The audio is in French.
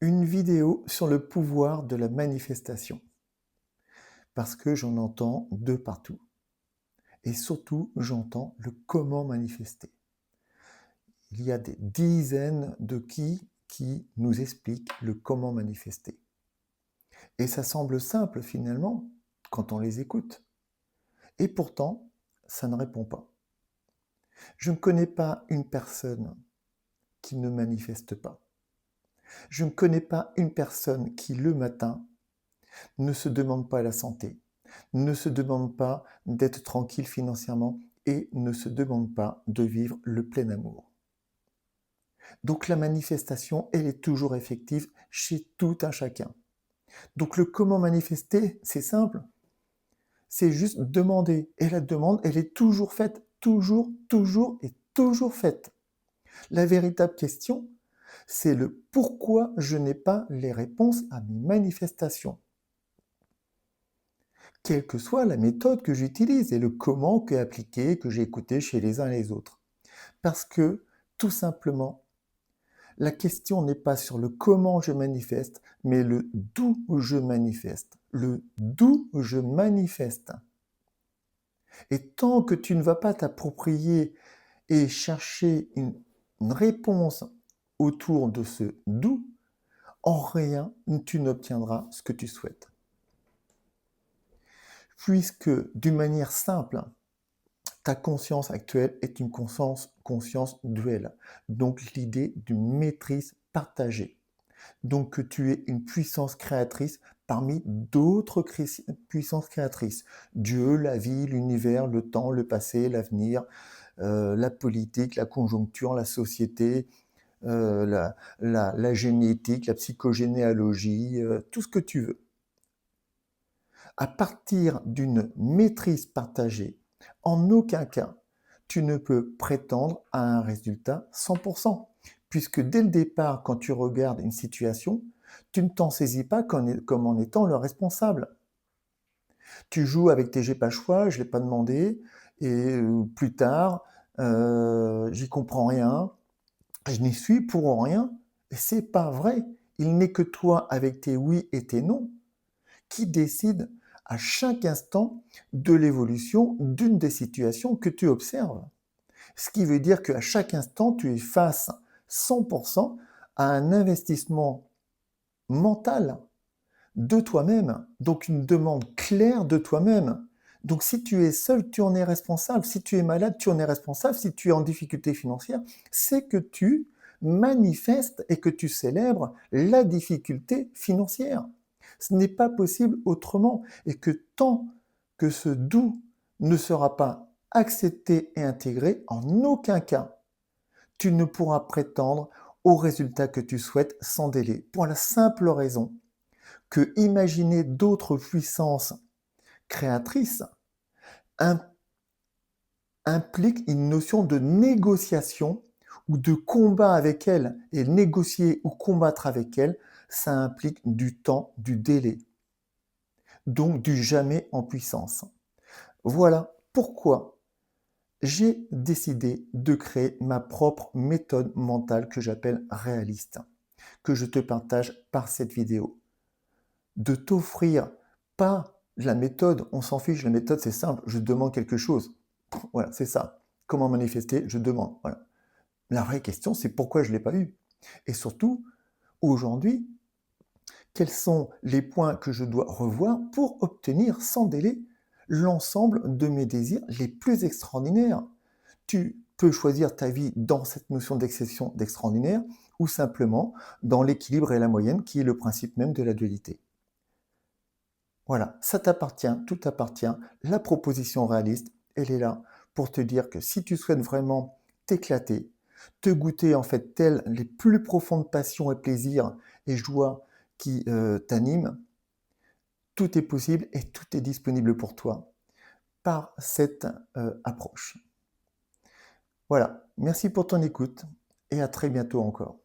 Une vidéo sur le pouvoir de la manifestation, parce que j'en entends de partout. Et surtout, j'entends le comment manifester. Il y a des dizaines de qui nous expliquent le comment manifester. Et ça semble simple finalement quand on les écoute. Et pourtant, ça ne répond pas. Je ne connais pas une personne qui ne manifeste pas. Je ne connais pas une personne qui, le matin, ne se demande pas la santé, ne se demande pas d'être tranquille financièrement et ne se demande pas de vivre le plein amour. Donc la manifestation, elle est toujours effective chez tout un chacun. Donc le comment manifester, c'est simple, c'est juste demander. Et la demande, elle est toujours faite, toujours, toujours et toujours faite. La véritable question, c'est le pourquoi je n'ai pas les réponses à mes manifestations. Quelle que soit la méthode que j'utilise et le comment que appliqué, que j'ai écouté chez les uns et les autres. Parce que, tout simplement, la question n'est pas sur le comment je manifeste, mais le d'où je manifeste. Le d'où je manifeste. Et tant que tu ne vas pas t'approprier et chercher une réponse autour de ce d'où, en rien tu n'obtiendras ce que tu souhaites. Puisque, d'une manière simple, ta conscience actuelle est une conscience duelle. Donc l'idée d'une maîtrise partagée. Donc que tu es une puissance créatrice parmi d'autres puissances créatrices. Dieu, la vie, l'univers, le temps, le passé, l'avenir, la politique, la conjoncture, la société, la génétique, la psychogénéalogie, tout ce que tu veux. À partir d'une maîtrise partagée, en aucun cas, tu ne peux prétendre à un résultat 100%, puisque dès le départ, quand tu regardes une situation, tu ne t'en saisis pas comme en étant le responsable. Tu joues avec tes j'ai pas le choix, je ne l'ai pas demandé, et plus tard, j'y comprends rien, je n'y suis pour rien, et c'est pas vrai. Il n'est que toi avec tes oui et tes non qui décide à chaque instant de l'évolution d'une des situations que tu observes. Ce qui veut dire qu'à chaque instant, tu es face 100% à un investissement mental de toi-même, donc une demande claire de toi-même. Donc si tu es seul, tu en es responsable. Si tu es malade, tu en es responsable. Si tu es en difficulté financière, c'est que tu manifestes et que tu célèbres la difficulté financière. Ce n'est pas possible autrement. Et que tant que ce doux ne sera pas accepté et intégré, en aucun cas, tu ne pourras prétendre au résultat que tu souhaites sans délai. Pour la simple raison que imaginer d'autres puissances créatrices implique une notion de négociation ou de combat avec elles. Et négocier ou combattre avec elles, ça implique du temps, du délai. Donc du jamais en puissance. Voilà pourquoi j'ai décidé de créer ma propre méthode mentale que j'appelle réaliste, que je te partage par cette vidéo. De t'offrir pas la méthode, on s'en fiche, la méthode c'est simple, je demande quelque chose. Voilà, c'est ça. Comment manifester? Je demande. Voilà. La vraie question, c'est pourquoi je ne l'ai pas eu. Et surtout, aujourd'hui, quels sont les points que je dois revoir pour obtenir sans délai l'ensemble de mes désirs les plus extraordinaires. Tu peux choisir ta vie dans cette notion d'exception, d'extraordinaire, ou simplement dans l'équilibre et la moyenne, qui est le principe même de la dualité. Voilà, ça t'appartient, tout t'appartient. La proposition réaliste, elle est là pour te dire que si tu souhaites vraiment t'éclater, te goûter en fait telles les plus profondes passions et plaisirs et joies qui t'animent, tout est possible et tout est disponible pour toi par cette approche. Voilà, merci pour ton écoute et à très bientôt encore.